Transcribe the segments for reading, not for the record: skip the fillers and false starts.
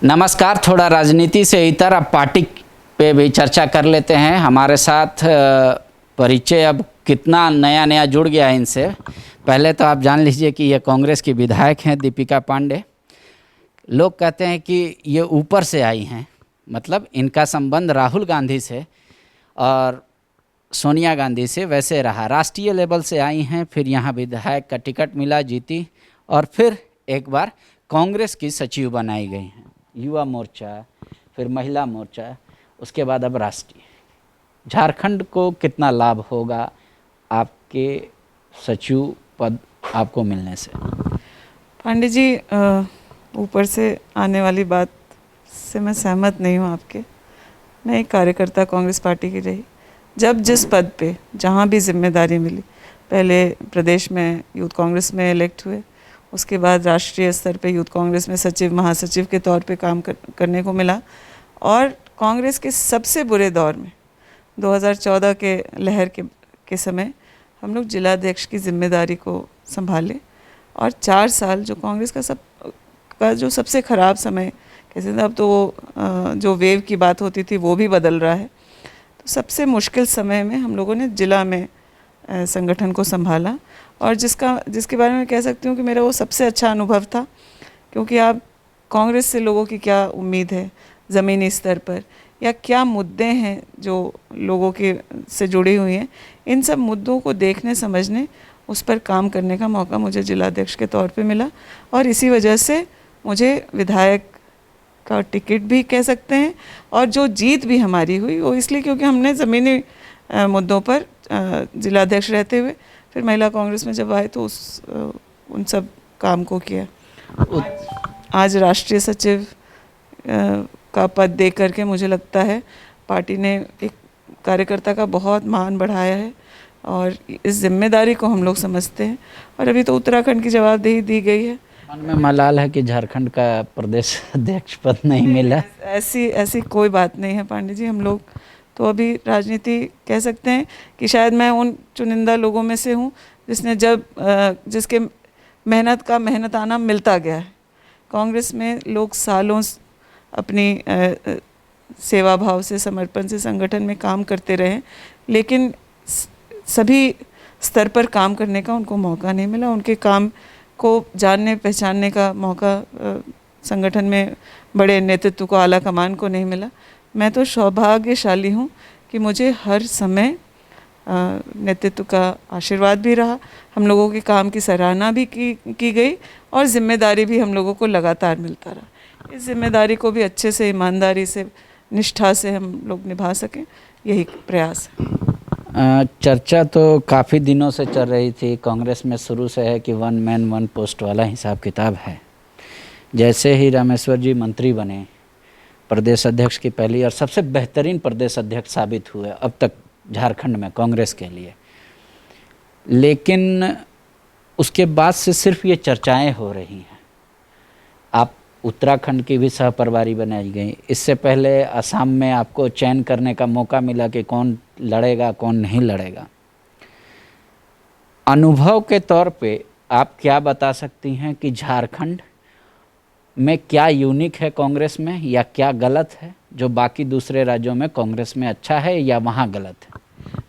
नमस्कार। थोड़ा राजनीति से इतर अब पार्टी पे भी चर्चा कर लेते हैं। हमारे साथ परिचय अब कितना नया नया जुड़ गया है इनसे। पहले तो आप जान लीजिए कि ये कांग्रेस की विधायक हैं दीपिका पांडे। लोग कहते हैं कि ये ऊपर से आई हैं, मतलब इनका संबंध राहुल गांधी से और सोनिया गांधी से वैसे रहा। राष्ट्रीय लेवल से आई हैं, फिर यहाँ विधायक का टिकट मिला, जीती, और फिर एक बार कांग्रेस की सचिव बनाई गई हैं। युवा मोर्चा, फिर महिला मोर्चा, उसके बाद अब राष्ट्रीय। झारखंड को कितना लाभ होगा आपके सचिव पद आपको मिलने से? पांडे जी, ऊपर से आने वाली बात से मैं सहमत नहीं हूँ आपके। मैं एक कार्यकर्ता कांग्रेस पार्टी की रही। जब जिस पद पे जहाँ भी जिम्मेदारी मिली, पहले प्रदेश में यूथ कांग्रेस में इलेक्ट हुए, उसके बाद राष्ट्रीय स्तर पे यूथ कांग्रेस में सचिव महासचिव के तौर पे काम करने को मिला। और कांग्रेस के सबसे बुरे दौर में 2014 के लहर के समय हम लोग जिलाध्यक्ष की जिम्मेदारी को संभाले। और 4 साल जो कांग्रेस का जो सबसे ख़राब समय कैसे था, अब तो वो जो वेव की बात होती थी वो भी बदल रहा है। तो सबसे मुश्किल समय में हम लोगों ने जिला में संगठन को संभाला, और जिसके बारे में कह सकती हूँ कि मेरा वो सबसे अच्छा अनुभव था। क्योंकि आप कांग्रेस से लोगों की क्या उम्मीद है ज़मीनी स्तर पर, या क्या मुद्दे हैं जो लोगों के से जुड़ी हुई हैं, इन सब मुद्दों को देखने समझने उस पर काम करने का मौका मुझे जिलाध्यक्ष के तौर पे मिला। और इसी वजह से मुझे विधायक का टिकट भी कह सकते हैं, और जो जीत भी हमारी हुई वो इसलिए क्योंकि हमने ज़मीनी मुद्दों पर जिलाध्यक्ष रहते हुए फिर महिला कांग्रेस में जब आए तो उन सब काम को किया। आज राष्ट्रीय सचिव का पद दे करके मुझे लगता है पार्टी ने एक कार्यकर्ता का बहुत मान बढ़ाया है, और इस जिम्मेदारी को हम लोग समझते हैं। और अभी तो उत्तराखंड की जवाबदेही दी गई है। मन में मलाल है कि झारखंड का प्रदेश अध्यक्ष पद नहीं मिला। ऐसी कोई बात नहीं है पांडे जी। हम लोग तो अभी राजनीति कह सकते हैं कि शायद मैं उन चुनिंदा लोगों में से हूँ जिसके मेहनताना मिलता गया है। कांग्रेस में लोग सालों अपनी सेवा भाव से, समर्पण से संगठन में काम करते रहे, लेकिन सभी स्तर पर काम करने का उनको मौका नहीं मिला। उनके काम को जानने पहचानने का मौका संगठन में बड़े नेतृत्व को, आला कमान को नहीं मिला। मैं तो सौभाग्यशाली हूँ कि मुझे हर समय नेतृत्व का आशीर्वाद भी रहा, हम लोगों के काम की सराहना भी की गई, और जिम्मेदारी भी हम लोगों को लगातार मिलता रहा। इस जिम्मेदारी को भी अच्छे से, ईमानदारी से, निष्ठा से हम लोग निभा सकें, यही प्रयास है। चर्चा तो काफ़ी दिनों से चल रही थी कांग्रेस में, शुरू से है कि 1 मैन 1 पोस्ट वाला हिसाब किताब है। जैसे ही रामेश्वर जी मंत्री बने, प्रदेश अध्यक्ष की पहली और सबसे बेहतरीन प्रदेश अध्यक्ष साबित हुए अब तक झारखंड में कांग्रेस के लिए। लेकिन उसके बाद से सिर्फ ये चर्चाएं हो रही हैं। आप उत्तराखंड की भी सहप्रभारी बनाई गई। इससे पहले असम में आपको चयन करने का मौका मिला कि कौन लड़ेगा कौन नहीं लड़ेगा। अनुभव के तौर पे आप क्या बता सकती हैं कि झारखंड में क्या यूनिक है कांग्रेस में, या क्या गलत है जो बाकी दूसरे राज्यों में कांग्रेस में अच्छा है या वहाँ गलत है?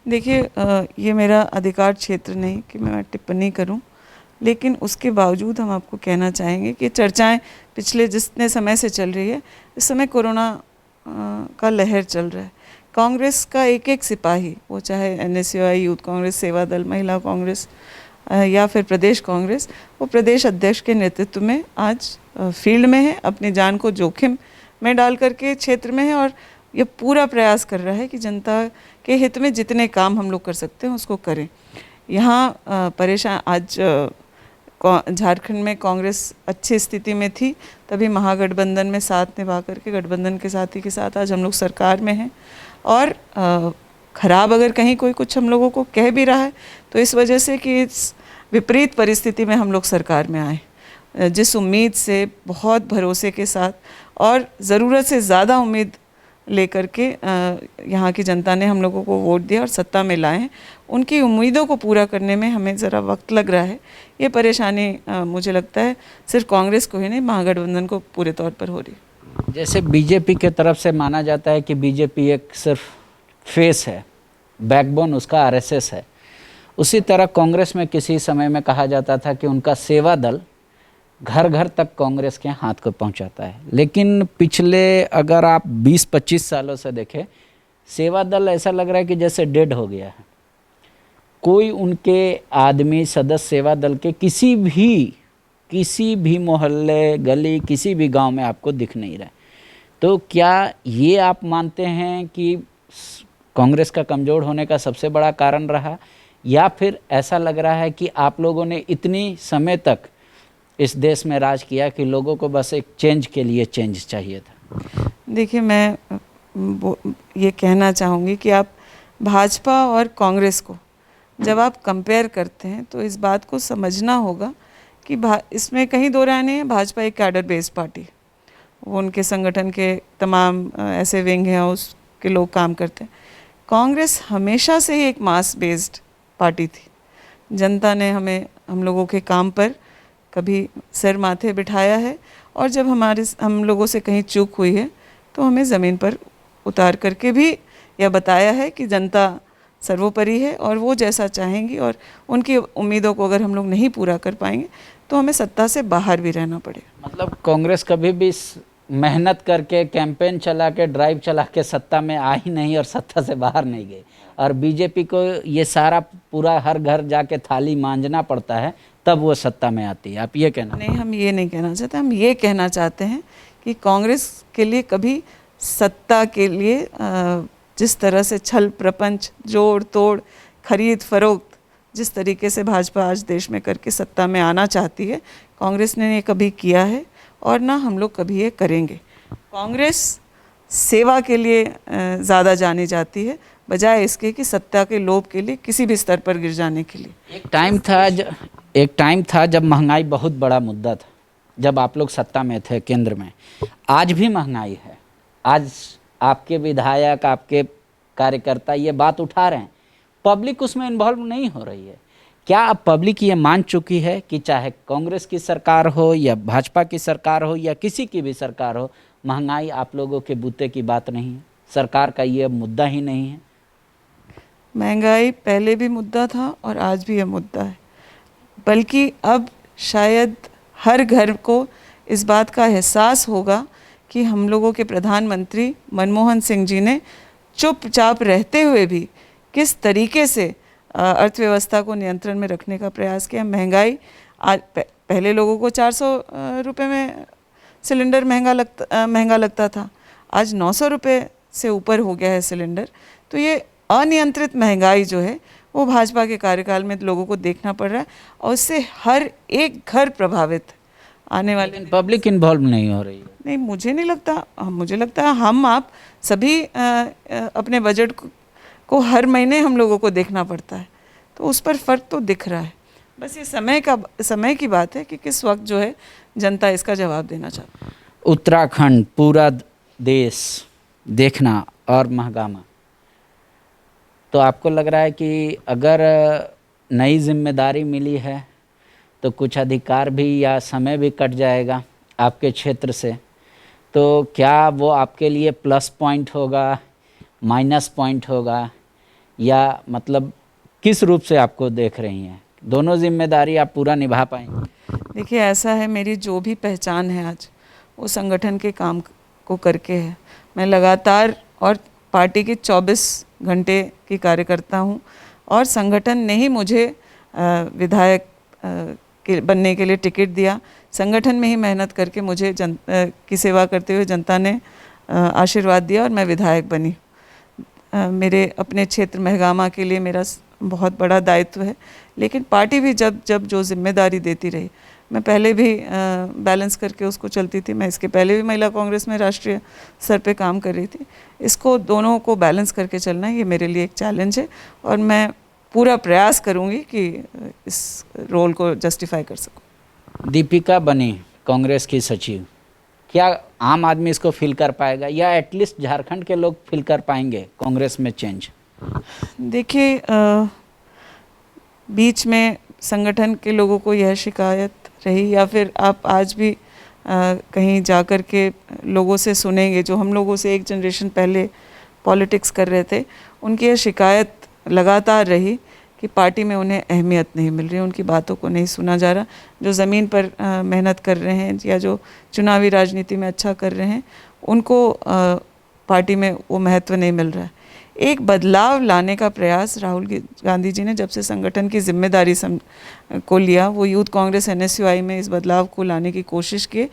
देखिए, ये मेरा अधिकार क्षेत्र नहीं कि मैं टिप्पणी करूं, लेकिन उसके बावजूद हम आपको कहना चाहेंगे कि चर्चाएं पिछले जितने समय से चल रही है, इस समय कोरोना का लहर चल रहा है। कांग्रेस का एक एक सिपाही, वो चाहे NSUI, यूथ कांग्रेस, सेवा दल, महिला कांग्रेस या फिर प्रदेश कांग्रेस, वो प्रदेश अध्यक्ष के नेतृत्व में आज फील्ड में है, अपनी जान को जोखिम में डाल करके क्षेत्र में है, और ये पूरा प्रयास कर रहा है कि जनता के हित में जितने काम हम लोग कर सकते हैं उसको करें। यहाँ परेशान आज झारखंड में कांग्रेस अच्छी स्थिति में थी, तभी महागठबंधन में साथ निभा करके गठबंधन के साथी के साथ आज हम लोग सरकार में हैं। और ख़राब अगर कहीं कोई कुछ हम लोगों को कह भी रहा है तो इस वजह से कि इस विपरीत परिस्थिति में हम लोग सरकार में आए, जिस उम्मीद से, बहुत भरोसे के साथ और ज़रूरत से ज़्यादा उम्मीद लेकर के यहाँ की जनता ने हम लोगों को वोट दिया और सत्ता में लाए हैं। उनकी उम्मीदों को पूरा करने में हमें ज़रा वक्त लग रहा है। ये परेशानी मुझे लगता है सिर्फ कांग्रेस को ही नहीं, महागठबंधन को पूरे तौर पर हो रही है। जैसे बीजेपी के तरफ से माना जाता है कि बीजेपी एक सिर्फ फेस है, बैकबोन उसका आरएसएस है, उसी तरह कांग्रेस में किसी समय में कहा जाता था कि उनका सेवा दल घर घर तक कांग्रेस के हाथ को पहुंचाता है। लेकिन पिछले अगर आप 20-25 सालों से देखें, सेवा दल ऐसा लग रहा है कि जैसे डेड हो गया है। कोई उनके आदमी सदस्य सेवा दल के किसी भी मोहल्ले गली किसी भी गांव में आपको दिख नहीं रहा है। तो क्या ये आप मानते हैं कि कांग्रेस का कमज़ोर होने का सबसे बड़ा कारण रहा, या फिर ऐसा लग रहा है कि आप लोगों ने इतनी समय तक इस देश में राज किया कि लोगों को बस एक चेंज के लिए चेंज चाहिए था? देखिए, मैं ये कहना चाहूँगी कि आप भाजपा और कांग्रेस को जब आप कंपेयर करते हैं तो इस बात को समझना होगा कि इसमें कहीं दो राय नहीं है, भाजपा एक कैडर बेस्ड पार्टी, वो उनके संगठन के तमाम ऐसे विंग हैं उसके लोग काम करते हैं। कांग्रेस हमेशा से ही एक मास बेस्ड पार्टी थी। जनता ने हम लोगों के काम पर कभी सिर माथे बिठाया है, और जब हम लोगों से कहीं चूक हुई है तो हमें ज़मीन पर उतार करके भी यह बताया है कि जनता सर्वोपरि है और वो जैसा चाहेंगी, और उनकी उम्मीदों को अगर हम लोग नहीं पूरा कर पाएंगे तो हमें सत्ता से बाहर भी रहना पड़ेगा। मतलब कांग्रेस कभी भी मेहनत करके कैंपेन चला के ड्राइव चला के सत्ता में आई नहीं और सत्ता से बाहर नहीं गई, और बीजेपी को ये सारा पूरा हर घर जाके थाली मांजना पड़ता है तब वो सत्ता में आती है। आप ये कहना? नहीं, हम ये नहीं कहना चाहते। हम ये कहना चाहते हैं कि कांग्रेस के लिए कभी सत्ता के लिए जिस तरह से छल प्रपंच, जोड़ तोड़, खरीद फरोख्त जिस तरीके से भाजपा आज देश में करके सत्ता में आना चाहती है, कांग्रेस ने ये कभी किया है और ना हम लोग कभी ये करेंगे। कांग्रेस सेवा के लिए ज़्यादा जानी जाती है, बजाय इसके कि सत्ता के लोभ के लिए किसी भी स्तर पर गिर जाने के लिए। एक टाइम था जब महंगाई बहुत बड़ा मुद्दा था, जब आप लोग सत्ता में थे केंद्र में। आज भी महंगाई है, आज आपके विधायक, आपके कार्यकर्ता ये बात उठा रहे हैं, पब्लिक उसमें इन्वॉल्व नहीं हो रही है। क्या अब पब्लिक ये मान चुकी है कि चाहे कांग्रेस की सरकार हो या भाजपा की सरकार हो या किसी की भी सरकार हो, महंगाई आप लोगों के बूते की बात नहीं है, सरकार का ये मुद्दा ही नहीं है? महंगाई पहले भी मुद्दा था और आज भी यह मुद्दा है, बल्कि अब शायद हर घर को इस बात का एहसास होगा कि हम लोगों के प्रधानमंत्री मनमोहन सिंह जी ने चुपचाप रहते हुए भी किस तरीके से अर्थव्यवस्था को नियंत्रण में रखने का प्रयास किया। महंगाई आज पहले लोगों को 400 रुपये में सिलेंडर महंगा लगता था, आज 900 रुपये से ऊपर हो गया है सिलेंडर। तो ये अनियंत्रित महंगाई जो है वो भाजपा के कार्यकाल में लोगों को देखना पड़ रहा है, और उससे हर एक घर प्रभावित आने वाले। पब्लिक इन्वॉल्व नहीं हो रही है? नहीं, मुझे नहीं लगता। मुझे लगता है हम आप सभी अपने बजट को हर महीने हम लोगों को देखना पड़ता है, तो उस पर फ़र्क तो दिख रहा है। बस ये समय की बात है कि किस वक्त जो है जनता इसका जवाब देना चाहती है। उत्तराखंड पूरा देश देखना और महगामा, तो आपको लग रहा है कि अगर नई जिम्मेदारी मिली है तो कुछ अधिकार भी या समय भी कट जाएगा आपके क्षेत्र से, तो क्या वो आपके लिए प्लस पॉइंट होगा, माइनस पॉइंट होगा, या मतलब किस रूप से आपको देख रही हैं? दोनों जिम्मेदारी आप पूरा निभा पाएंगे? देखिए, ऐसा है, मेरी जो भी पहचान है आज वो संगठन के काम को करके है। मैं लगातार और पार्टी के 24 घंटे की कार्यकर्ता हूँ, और संगठन ने ही मुझे विधायक बनने के लिए टिकट दिया। संगठन में ही मेहनत करके मुझे की सेवा करते हुए जनता ने आशीर्वाद दिया और मैं विधायक बनी। मेरे अपने क्षेत्र महगामा के लिए मेरा बहुत बड़ा दायित्व है, लेकिन पार्टी भी जब जो जिम्मेदारी देती रही, मैं पहले भी बैलेंस करके उसको चलती थी। मैं इसके पहले भी महिला कांग्रेस में राष्ट्रीय स्तर पे काम कर रही थी। इसको दोनों को बैलेंस करके चलना ये मेरे लिए एक चैलेंज है, और मैं पूरा प्रयास करूंगी कि इस रोल को जस्टिफाई कर सकूं। दीपिका बनी कांग्रेस की सचिव, क्या आम आदमी इसको फील कर पाएगा, या एटलीस्ट झारखंड के लोग फील कर पाएंगे कांग्रेस में चेंज? देखिए, बीच में संगठन के लोगों को यह शिकायत रही, या फिर आप आज भी कहीं जाकर के लोगों से सुनेंगे, जो हम लोगों से एक जनरेशन पहले पॉलिटिक्स कर रहे थे, उनकी यह शिकायत लगातार रही कि पार्टी में उन्हें अहमियत नहीं मिल रही, उनकी बातों को नहीं सुना जा रहा। जो ज़मीन पर मेहनत कर रहे हैं या जो चुनावी राजनीति में अच्छा कर रहे हैं, उनको पार्टी में वो महत्व नहीं मिल रहा है। एक बदलाव लाने का प्रयास राहुल गांधी जी ने जब से संगठन की जिम्मेदारी को लिया, वो यूथ कांग्रेस NSUI में इस बदलाव को लाने की कोशिश की।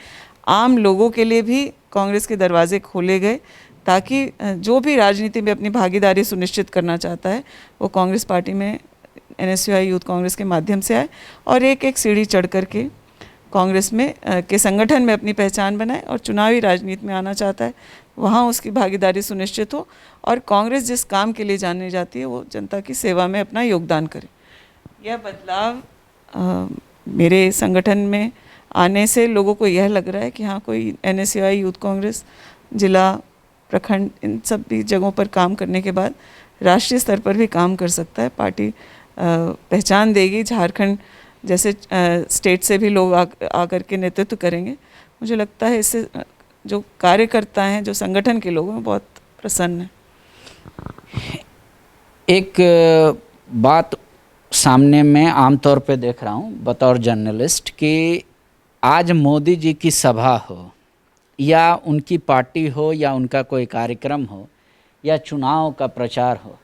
आम लोगों के लिए भी कांग्रेस के दरवाजे खोले गए, ताकि जो भी राजनीति में अपनी भागीदारी सुनिश्चित करना चाहता है वो कांग्रेस पार्टी में NSUI यूथ कांग्रेस के माध्यम से आए और एक एक सीढ़ी चढ़ करके कांग्रेस में के संगठन में अपनी पहचान बनाए, और चुनावी राजनीति में आना चाहता है वहाँ उसकी भागीदारी सुनिश्चित हो, और कांग्रेस जिस काम के लिए जानी जाती है वो जनता की सेवा में अपना योगदान करे। यह बदलाव मेरे संगठन में आने से लोगों को यह लग रहा है कि हाँ, कोई NSUI यूथ कांग्रेस जिला, प्रखंड, इन सब भी जगहों पर काम करने के बाद राष्ट्रीय स्तर पर भी काम कर सकता है। पार्टी पहचान देगी, झारखंड जैसे स्टेट से भी लोग आकर के नेतृत्व करेंगे। मुझे लगता है इससे जो कार्यकर्ता हैं, जो संगठन के लोग हैं, बहुत प्रसन्न हैं। एक बात सामने में आमतौर पे देख रहा हूँ बतौर जर्नलिस्ट कि आज मोदी जी की सभा हो या उनकी पार्टी हो या उनका कोई कार्यक्रम हो या चुनाव का प्रचार हो,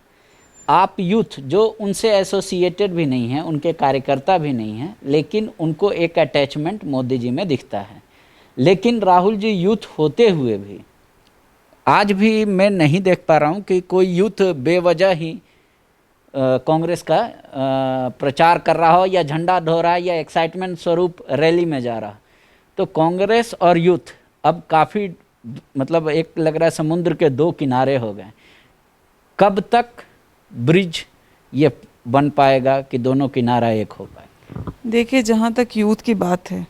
आप यूथ जो उनसे एसोसिएटेड भी नहीं हैं, उनके कार्यकर्ता भी नहीं हैं, लेकिन उनको एक अटैचमेंट मोदी जी में दिखता है। लेकिन राहुल जी यूथ होते हुए भी आज भी मैं नहीं देख पा रहा हूँ कि कोई यूथ बेवजह ही कांग्रेस का प्रचार कर रहा हो या झंडा ढो रहा है या एक्साइटमेंट स्वरूप रैली में जा रहा। तो कांग्रेस और यूथ अब काफ़ी मतलब एक लग रहा है समुद्र के दो किनारे हो गए। कब तक ब्रिज ये बन पाएगा कि दोनों किनारा एक हो पाए? देखिए, जहाँ तक यूथ की बात है,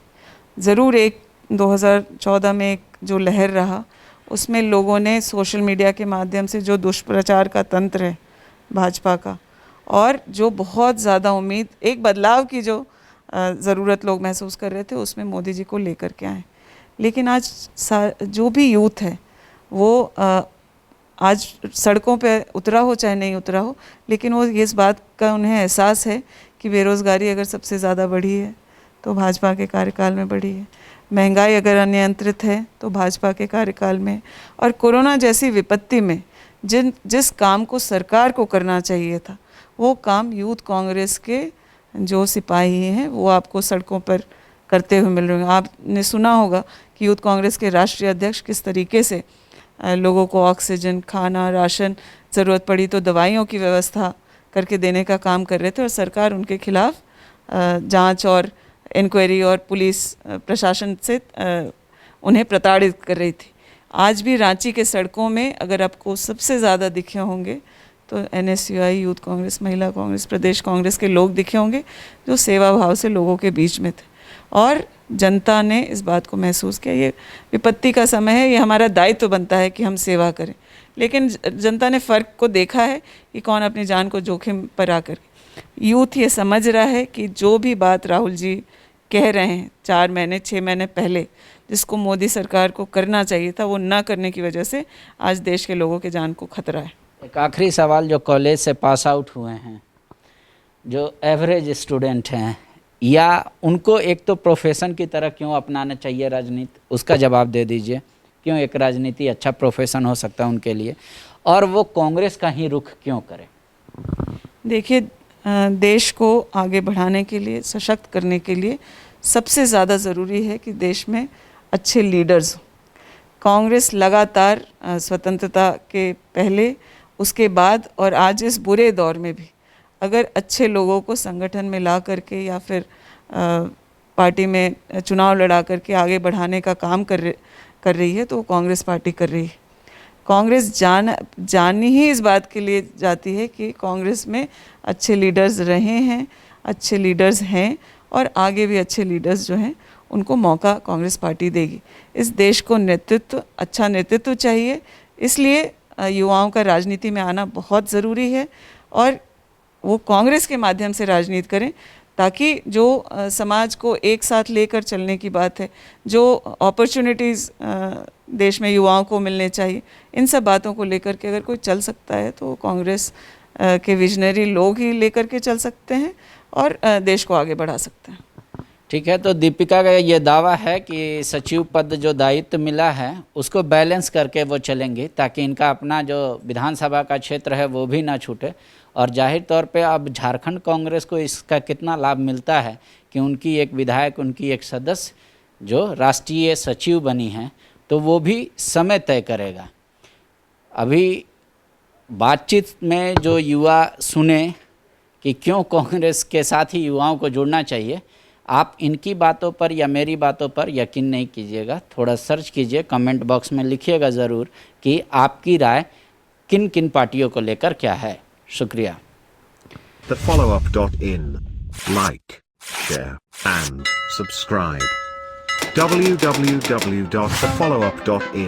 ज़रूर एक 2014 में एक जो लहर रहा, उसमें लोगों ने सोशल मीडिया के माध्यम से जो दुष्प्रचार का तंत्र है भाजपा का, और जो बहुत ज़्यादा उम्मीद, एक बदलाव की जो ज़रूरत लोग महसूस कर रहे थे, उसमें मोदी जी को लेकर के आए। लेकिन आज जो भी यूथ है वो आज सड़कों पे उतरा हो चाहे नहीं उतरा हो, लेकिन वो इस बात का उन्हें एहसास है कि बेरोज़गारी अगर सबसे ज़्यादा बढ़ी है तो भाजपा के कार्यकाल में बढ़ी है, महंगाई अगर अनियंत्रित है तो भाजपा के कार्यकाल में, और कोरोना जैसी विपत्ति में जिस काम को सरकार को करना चाहिए था, वो काम यूथ कांग्रेस के जो सिपाही हैं वो आपको सड़कों पर करते हुए मिल रहे हैं। आपने सुना होगा कि यूथ कांग्रेस के राष्ट्रीय अध्यक्ष किस तरीके से लोगों को ऑक्सीजन, खाना, राशन, ज़रूरत पड़ी तो दवाइयों की व्यवस्था करके देने का काम कर रहे थे, और सरकार उनके खिलाफ जांच और इंक्वायरी और पुलिस प्रशासन से उन्हें प्रताड़ित कर रही थी। आज भी रांची के सड़कों में अगर आपको सबसे ज़्यादा दिखे होंगे तो NSUI यूथ कांग्रेस, महिला कांग्रेस, प्रदेश कांग्रेस के लोग दिखे होंगे, जो सेवा भाव से लोगों के बीच में थे, और जनता ने इस बात को महसूस किया। ये विपत्ति का समय है, ये हमारा दायित्व बनता है कि हम सेवा करें, लेकिन जनता ने फ़र्क को देखा है कि कौन अपनी जान को जोखिम पर आकर। यूथ ये समझ रहा है कि जो भी बात राहुल जी कह रहे हैं 4 महीने 6 महीने पहले, जिसको मोदी सरकार को करना चाहिए था, वो ना करने की वजह से आज देश के लोगों के जान को खतरा है। एक आखिरी सवाल, जो कॉलेज से पास आउट हुए हैं, जो एवरेज स्टूडेंट हैं, या उनको एक तो प्रोफेशन की तरह क्यों अपनाना चाहिए राजनीति, उसका जवाब दे दीजिए। क्यों एक राजनीति अच्छा प्रोफेशन हो सकता है उनके लिए, और वो कांग्रेस का ही रुख क्यों करें? देखिए, देश को आगे बढ़ाने के लिए, सशक्त करने के लिए सबसे ज़्यादा ज़रूरी है कि देश में अच्छे लीडर्स हों। कांग्रेस लगातार स्वतंत्रता के पहले, उसके बाद और आज इस बुरे दौर में भी अगर अच्छे लोगों को संगठन में ला करके या फिर पार्टी में चुनाव लड़ा करके आगे बढ़ाने का काम कर रही है, तो वो कांग्रेस पार्टी कर रही है। कांग्रेस जानी ही इस बात के लिए जाती है कि कांग्रेस में अच्छे लीडर्स रहे हैं, अच्छे लीडर्स हैं, और आगे भी अच्छे लीडर्स जो हैं उनको मौका कांग्रेस पार्टी देगी। इस देश को अच्छा नेतृत्व चाहिए, इसलिए युवाओं का राजनीति में आना बहुत ज़रूरी है, और वो कांग्रेस के माध्यम से राजनीति करें ताकि जो समाज को एक साथ लेकर चलने की बात है, जो अपॉर्चुनिटीज़ देश में युवाओं को मिलने चाहिए, इन सब बातों को लेकर के अगर कोई चल सकता है तो कांग्रेस के विजनरी लोग ही लेकर के चल सकते हैं और देश को आगे बढ़ा सकते हैं। ठीक है, तो दीपिका का ये दावा है कि सचिव पद जो दायित्व मिला है उसको बैलेंस करके वो चलेंगी, ताकि इनका अपना जो विधानसभा का क्षेत्र है वो भी ना छूटे। और जाहिर तौर पे अब झारखंड कांग्रेस को इसका कितना लाभ मिलता है कि उनकी एक विधायक, उनकी एक सदस्य जो राष्ट्रीय सचिव बनी हैं, तो वो भी समय तय करेगा। अभी बातचीत में जो युवा सुने कि क्यों कांग्रेस के साथ ही युवाओं को जुड़ना चाहिए, आप इनकी बातों पर या मेरी बातों पर यकीन नहीं कीजिएगा, थोड़ा सर्च कीजिए, कमेंट बॉक्स में लिखिएगा ज़रूर कि आपकी राय किन किन पार्टियों को लेकर क्या है। शुक्रिया। thefollowup.in. Like, share, and subscribe. www.thefollowup.in